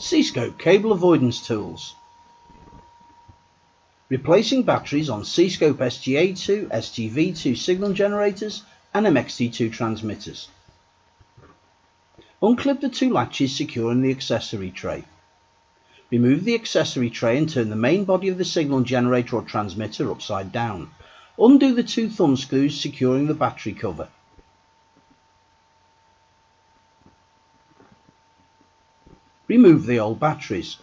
C.SCOPE cable avoidance tools. Replacing batteries on C.SCOPE SGA2, SGV2 signal generators and MXT2 transmitters. Unclip the two latches securing the accessory tray. Remove the accessory tray and turn the main body of the signal generator or transmitter upside down. Undo the two thumb screws securing the battery cover. Remove the old batteries.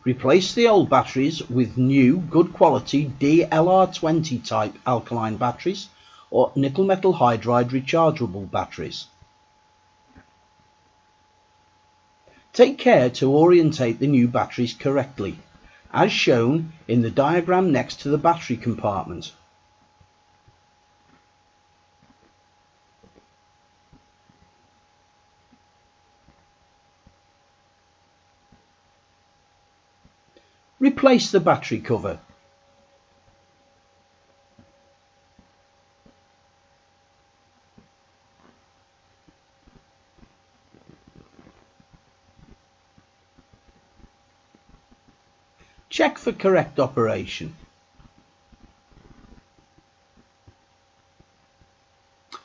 Replace the old batteries with new, good quality DLR20 type alkaline batteries or nickel metal hydride rechargeable batteries. Take care to orientate the new batteries correctly, as shown in the diagram next to the battery compartment. Replace the battery cover. Check for correct operation.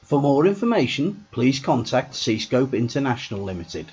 For more information, please contact C.SCOPE International Limited.